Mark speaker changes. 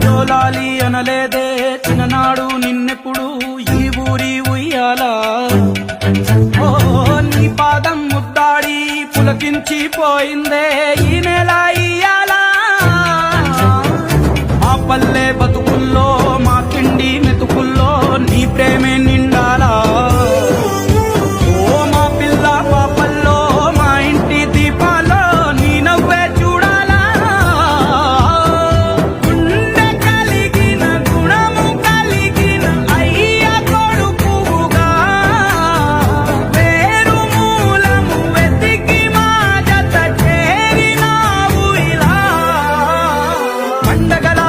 Speaker 1: జోలాలి అనలేదే చిన్ననాడు నిన్నెప్పుడు ఈ ఊరి ఉయ్యాలా ఓ నీ పాదం ముద్దాడి పులకించిపోయిందే ఈ నెల ఇయ్యాలా మా పల్లె బతుకుల్లో మా తిండి మెతుకుల్లో నీ ప్రేమే నిండాలా ఓ మా పిల్ల పాపల్లో మా ఇంటి దీపాల్లో నీ నవ్వే చూడాలా గుండె కలిగిన గుణము కలిగిన అయ్య కొడుకుగా వేరు మూలము వెతికి మా జత చేరినావు ఇలా పండగల